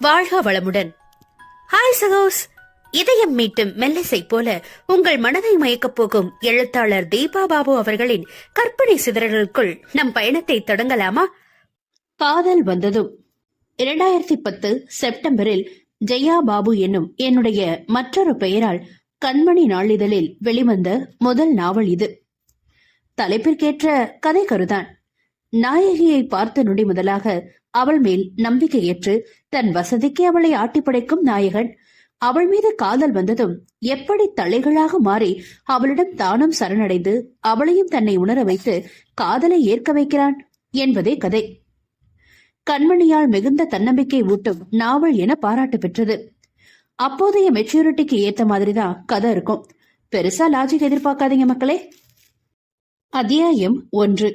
வாழ்க வளமுடன். ஹாய் சகோஸ், இதயம் மீட்டும் மெல்லிசை போல உங்கள் மனதை மயக்கப் போகும் எழுத்தாளர் தீபா பாபு அவர்களின் கற்பனை சிதறல்களுக்குள் நம் பயணத்தை தொடங்கலாமா? காதல் வந்ததும் 2010 செப்டம்பரில் ஜெயா பாபு என்னும் என்னுடைய மற்றொரு பெயரால் கண்மணி நாளிதழில் வெளிவந்த முதல் நாவல் இது. தலைப்பிற்கேற்ற கதை கருதான். நாயகியை பார்த்த நொடி முதலாக அவள் மேல் நம்பிக்கையற்று தன் வசதிக்கு அவளை ஆட்டிப்படைக்கும் நாயகன் அவள் மீது காதல் வந்ததும் எப்படி தலைகளாக மாறி அவளிடம் தானும் சரணடைந்து அவளையும் தன்னை உணர வைத்து காதலை ஏற்க வைக்கிறான் என்பதே கதை. கண்மணியால் மிகுந்த தன்னம்பிக்கை ஊட்டும் நாவல் என பாராட்டு பெற்றது. அப்போதைய மெச்சூரிட்டிக்கு ஏத்த மாதிரிதான் கதை இருக்கும். பெருசா லாஜிக் எதிர்பார்க்காதீங்க மக்களே. அத்தியாயம் 1.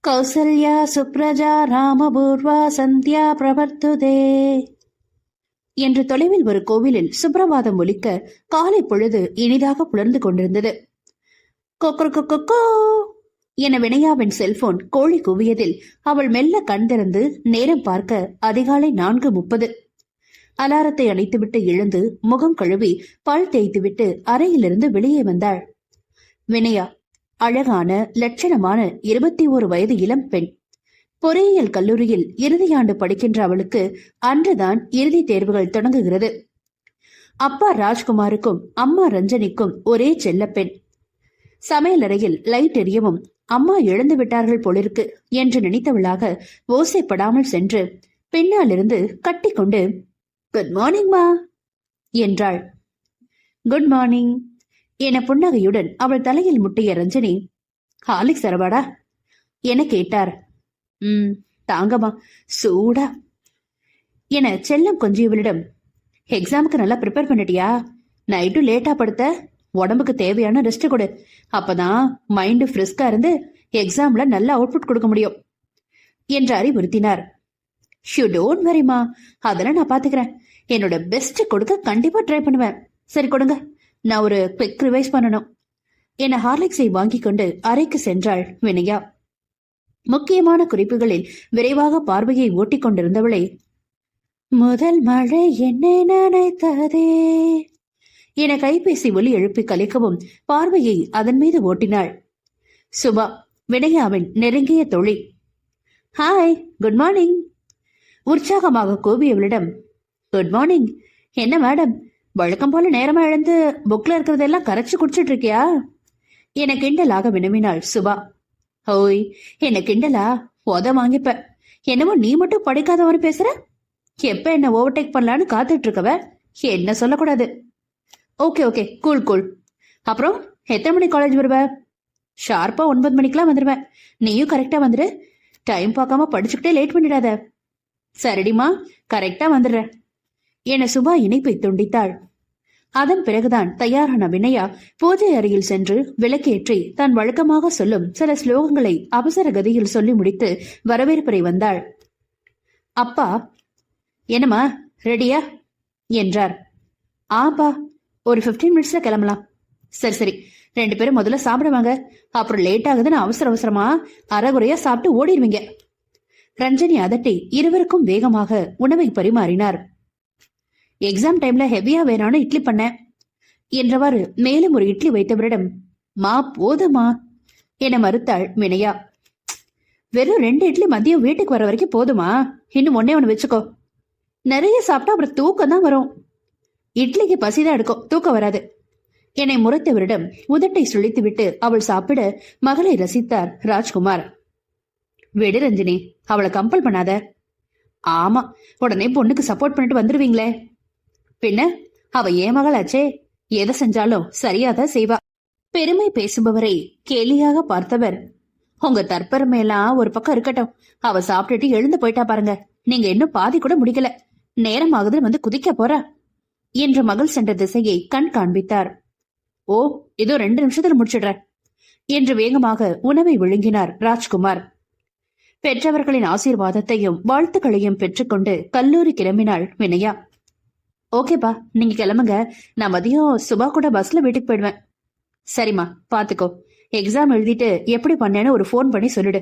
கௌசல்யா சுப்ரஜா ராமபூர்வா சந்தியா பிரவர்த்துதே என்று தொலைவில் ஒரு கோவிலில் சுப்ரபாதம் ஒலிக்க காலை பொழுது இனிதாக புலர்ந்து கொண்டிருந்தது. கொக்கோ என வினயாவின் செல்போன் கோழி கூவியதில் அவள் மெல்ல கண் திறந்து நேரம் பார்க்க அதிகாலை 4:30. அலாரத்தை அணைத்துவிட்டு எழுந்து முகம் கழுவி பல் தேய்த்துவிட்டு அறையிலிருந்து வெளியே வந்தாள். வினயா அழகான லட்சணமான 21 வயது இளம் பெண். பொறியியல் கல்லூரியில் இறுதியாண்டு படிக்கின்ற அவளுக்கு அன்றுதான் இறுதி தேர்வுகள் தொடங்குகிறது. அப்பா ராஜ்குமாருக்கும் அம்மா ரஞ்சனிக்கும் ஒரே செல்ல பெண். சமையலறையில் லைட் எரியவும் அம்மா எழுந்து விட்டார்கள் போலிருக்கு என்று நினைத்தவளாக ஓசைப்படாமல் சென்று பின்னாலிருந்து கட்டிக்கொண்டு குட் மார்னிங் மா என்றாள். குட் மார்னிங் என புன்னகையுடன் அவள் தலையில் முட்டிய ரஞ்சனி, ஹாலிக் சரவாடா என கேட்டார். தாங்கம்மா, சூடா என செல்லம் கொஞ்சியவளிடம், எக்ஸாமுக்கு நல்லா ப்ரிப்பேர் பண்ணிட்டியா? நைட்டு லேட்டா படுத்த, உடம்புக்கு தேவையான ரெஸ்ட் கொடு, அப்பதான் மைண்டு ஃப்ரெஷ்கா இருந்து எக்ஸாம்ல நல்ல அவுட்புட் கொடுக்க முடியும் என்று அறிவுறுத்தினார். ஷூ டோன்ட் வரிமா, அதெல்லாம் நான் பாத்துக்கிறேன். என்னோட பெஸ்ட் கொடுக்க கண்டிப்பா ட்ரை பண்ணுவேன். சரி கொடுங்க, நான் ஒரு குவிக் ரிவைஸ் பண்ணணும் என ஹார்லிக்ஸை வாங்கி கொண்டு அறைக்கு சென்றாள் வினயா. முக்கியமான குறிப்புகளில் விரைவாக பார்வையை ஓட்டிக் கொண்டிருந்தவளை, முதல் மழை என்னை நினைத்ததே என கைபேசி ஒலி எழுப்பி கலைக்கவும் பார்வையை அதன் மீது ஓட்டினாள். சுபா, வினயாவின் நெருங்கிய தோழி. ஹாய், குட் மார்னிங் உற்சாகமாக கூவியவளிடம், குட் மார்னிங். என்ன மேடம், வழக்கம் போல நேரமா எழுந்து புக்ல இருக்கிறதெல்லாம் கரைச்சு குடிச்சிட்டு இருக்கியா என கிண்டலாக வினவினாள் சுபா. ஓய், என்ன கிண்டலா? உத வாங்கிப்ப. என்னமோ நீ மட்டும் படிக்காதவனு பேசுற. எப்ப என்ன ஓவர்டேக் பண்ணலான்னு காத்துட்டு இருக்கவ, என்ன சொல்லக்கூடாது. Okay okay, cool cool. அப்புறம் எத்தனை மணி காலேஜ் வருவ? ஷார்ப்பா 9 மணிக்கெல்லாம் வந்துடுவேன். நீயும் கரெக்டா வந்துடு. டைம் பார்க்காம படிச்சுக்கிட்டே லேட் பண்ணிடாத. சரிடிமா, கரெக்டா வந்துடுற என சுபா இணைப்பை துண்டித்தாள். அதன் பிறகுதான் தயாரான வினயா பூஜை அறையில் சென்று விளக்கேற்றி தன் வழக்கமாக சொல்லும் சில ஸ்லோகங்களை அவசர கதியில் சொல்லி முடித்து வரவேற்பறை வந்தாள். அப்பா, என்னம்மா ரெடியா என்றார். ஆப்பா, ஒரு 15 மினிட்ஸ்ல கிளம்பலாம். சரி சரி, 2 பேரும் முதல்ல சாப்பிடுவாங்க, அப்புறம் லேட் ஆகுதுன்னு அவசர அவசரமா அரைகுறையா சாப்பிட்டு ஓடிடுவீங்க. ரஞ்சனி அதட்டி இருவருக்கும் வேகமாக உணவை பரிமாறினார். எக்ஸாம் டைம்ல ஹெவியா வேணான்னு இட்லி பண்ண என்றவாறு மேலும் ஒரு இட்லி வைத்தவரிடம், மா போதுமா என மறுத்தாள் வினயா. வெறும் 2 இட்லி மதியம் வீட்டுக்கு வர வரைக்கும் போதுமா? இன்னும் 1 வச்சுக்கோ. நிறைய சாப்பிட்டா அப்புறம் தூக்கம் தான் வரும். இட்லிக்கு பசிதான் எடுக்கும், தூக்கம் வராது என்னை முறைத்தவரிடம் உதட்டை சுழித்து விட்டு அவள் சாப்பிட மகளை ரசித்தார் ராஜ்குமார். விடு ரஞ்சினி, அவளை கம்பல் பண்ணாத. ஆமா, உடனே பொண்ணுக்கு சப்போர்ட் பண்ணிட்டு வந்துருவீங்களே. பின்ன அவ ஏன் மகளாச்சே, எதை செஞ்சாலும் சரியாதான் செய்வா. பெருமை பேசுபவரை கேலியாக பார்த்தவர், உங்க தற்பெருமையெல்லாம் ஒரு பக்கம் இருக்கட்டும், அவ சாப்பிட்டுட்டு எழுந்து போயிட்டா பாருங்க, நீங்க இன்னும் பாதி கூட முடிக்கல, நேரம் ஆகுதுன்னு வந்து குதிக்க போறா என்று மகள் சென்ற திசையை கண் காண்பித்தார். ஓ, இதோ 2 நிமிஷத்துல முடிச்சிடுற என்று வேகமாக உணவை விழுங்கினார் ராஜ்குமார். பெற்றவர்களின் ஆசீர்வாதத்தையும் வாழ்த்துக்களையும் பெற்றுக்கொண்டு கல்லூரி கிளம்பினாள் வினயா. ஓகேப்பா, நீங்க கிளம்புங்க, நான் மதியம் சுபா கூட பஸ்ல வீட்டுக்கு போயிடுவேன். சரிம்மா, பாத்துக்கோ. எக்ஸாம் எழுதிட்டு எப்படி பண்ணேன்னு ஒரு போன் பண்ணி சொல்லிடு.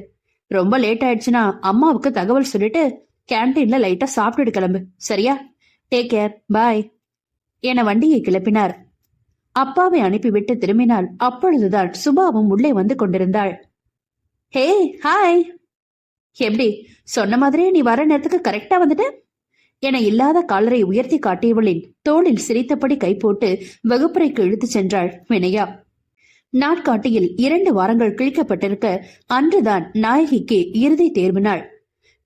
ரொம்ப லேட் ஆயிடுச்சுன்னா அம்மாவுக்கு தகவல் சொல்லிட்டு கேன்டீன்ல லைட்டா சாப்பிட்டுட்டு கிளம்பு, சரியா? டேக் கேர், பாய் என வண்டியை கிளப்பினார். அப்பாவை அனுப்பிவிட்டு திரும்பினால் அப்பொழுதுதான் சுபாவும் உள்ளே வந்து கொண்டிருந்தாள். ஹே, ஹாய். எப்படி சொன்ன மாதிரியே நீ வர நேரத்துக்கு கரெக்டா வந்துட்ட என இல்லாத காலரை உயர்த்தி காட்டியவளின் தோளில் சிரித்தபடி கை போட்டு வகுப்பறைக்கு இழுத்துச் சென்றாள் வினயா. நாட்காட்டியில் 2 வாரங்கள் கிழிக்கப்பட்டிருக்க அன்றுதான் நாயகிக்கு இறுதி தேர்வு நாள்.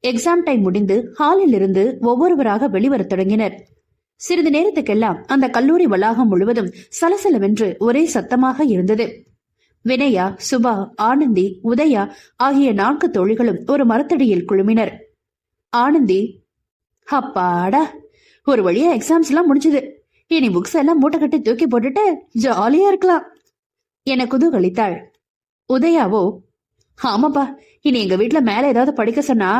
எக்ஸாம் டைம் முடிந்து ஹாலில் இருந்து ஒவ்வொருவராக வெளிவரத் தொடங்கினர். சிறிது நேரத்துக்கெல்லாம் அந்த கல்லூரி வளாகம் முழுவதும் சலசலவென்று ஒரே சத்தமாக இருந்தது. வினயா, சுபா, ஆனந்தி, உதயா ஆகிய 4 தோழிகளும் ஒரு மரத்தடியில் குழுமினர். ஆனந்தி, அப்பாடா, ஒரு வழியா எக்ஸாம்ஸ் எல்லாம் முடிஞ்சது, இனி புக்ஸ் எல்லாம் மூட்டை கட்டி தூக்கி போட்டுட்டு ஜாலியா இருக்கலாம் என குதூகலித்தாள். உதயாவோ, ஆமாப்பா, இனி எங்க வீட்டுல மேல ஏதாவது படிக்க சொன்னா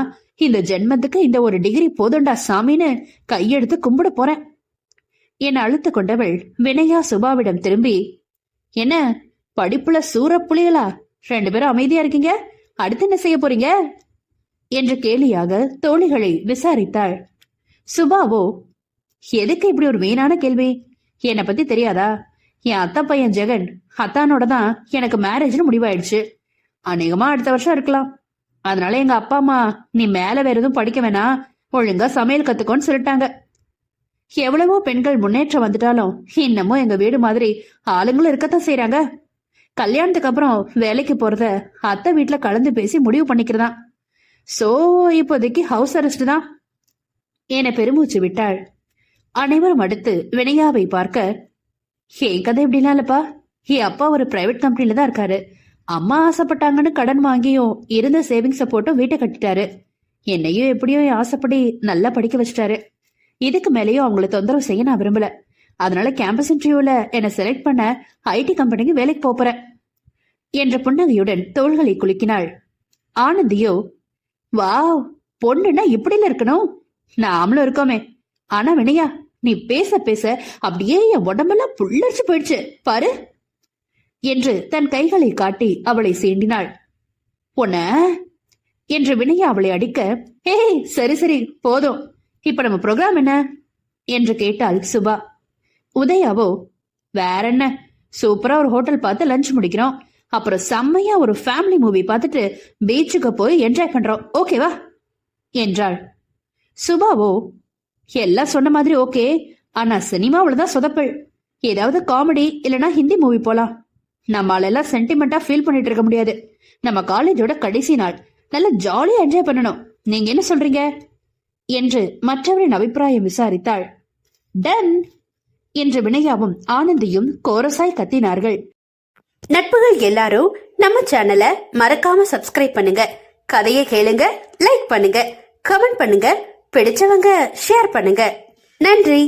இந்த ஜென்மத்துக்கு இந்த ஒரு டிகிரி போதுண்டா சாமின்னு கையெடுத்து கும்பிட போறேன் என அழுத்து கொண்டவள் வினயா சுபாவிடம் திரும்பி, என்ன படிப்புல சூற புலிகளா, 2 பேரும் அமைதியா இருக்கீங்க, அடுத்து என்ன செய்ய போறீங்க என்று கேலியாக தோழிகளை விசாரித்தாள். சுபாவோ, எதுக்கு இப்படி ஒரு வீணான கேள்வி, என்னை பத்தி தெரியாதா? என் அத்தா பையன் ஜெகன், அத்தானோட தான் எனக்கு மேரேஜ்னு முடிவாயிடுச்சு. அநேகமா அடுத்த வருஷம் இருக்கலாம். அதனால எங்க அப்பா அம்மா நீ மேல வேற எதுவும் படிக்க வேணாம், ஒழுங்கா சமையல் கத்துக்கோன்னு சொல்லிட்டாங்க. எவ்வளவோ பெண்கள் முன்னேற்றம் வந்துட்டாலும் இன்னமும் எங்க வீடு மாதிரி ஆளுங்களும் இருக்கத்தான் செய்யறாங்க. கல்யாணத்துக்கு அப்புறம் வேலைக்கு போறத அத்தை வீட்டுல கலந்து பேசி முடிவு பண்ணிக்கிறதான். சோ இப்போதைக்கு ஹவுஸ் அரெஸ்ட் தான் என பெருமூச்சு விட்டாள். அனைவரும் அடுத்து வினயாவை பார்க்க, என் கதை எப்படிலாம் இல்லப்பா, என் அப்பா ஒரு பிரைவேட் கம்பெனில தான் இருக்காரு. அம்மா ஆசைப்பட்டாங்கன்னு கடன் வாங்கியும் இருந்த சேவிங்ஸ போட்டும் வீட்டை கட்டிட்டாரு. என்னையும் எப்படியோ ஆசைப்படி நல்லா படிக்க வச்சிட்டாரு. இதுக்கு மேலேயும் அவங்களை தொந்தரவு செய்ய நான் விரும்பல. அதனால கேம்பஸ் இன்டர்வியூல என்னை செலக்ட் பண்ண ஐடி கம்பெனிக்கு வேலைக்கு போறேன் என்ற புன்னகையுடன் தோள்களை குலுக்கினாள். ஆனந்தியோ, வாவ், பொண்ணுன்னா இப்படில இருக்கணும், நாமளும் இருக்கோமே. ஆனா வினயா, நீ பேச பேச அப்படியே என் உடம்பெல்லாம் புல்லரிச்சு போயிடுச்சு பாரு என்று தன் கைகளை காட்டி அவளை சீண்டினாள். பொண்ண என்று வினயா அவளை அடிக்க, ஹே சரி சரி போதும், இப்ப நம்ம ப்ரோக்ராம் என்ன என்று கேட்டாள் சுபா. உதயாவோ, வேற என்ன, சூப்பரா ஒரு ஹோட்டல் பார்த்து லஞ்ச் முடிக்கிறோம், அப்புறம் செம்மையா ஒரு ஃபேமிலி மூவி பார்த்துட்டு பீச்சுக்கு போய் என்ஜாய் பண்றோம், ஓகேவா என்றாள். சுபாவோ, எல்லாம் சொன்ன மாதிரி ஓகே, ஆனா சினிமாவில்தான் சொதப்பல். ஏதாவது காமெடி இல்லனா ஹிந்தி மூவி போலாம். நம்மளால எல்லாம் சென்டிமெண்டா ஃபீல் பண்ணிட்டு இருக்க முடியாது. நம்ம காலேஜோட கடைசி நாள், நல்ல ஜாலியா என்ஜாய் பண்ணணும். நீங்க என்ன சொல்றீங்க என்று மற்றவரின் அபிப்பிராயம் விசாரித்தாள். டன் என்று வினயாவும் ஆனந்தியும் கோரசாய் கத்தினார்கள். நட்புகள் எல்லாரும் நம்ம சேனலை மறக்காம சப்ஸ்கிரைப் பண்ணுங்க. கதையை கேளுங்க, லைக் பண்ணுங்க, கமெண்ட் பண்ணுங்க, பிடிச்சவங்க ஷேர் பண்ணுங்க. நன்றி.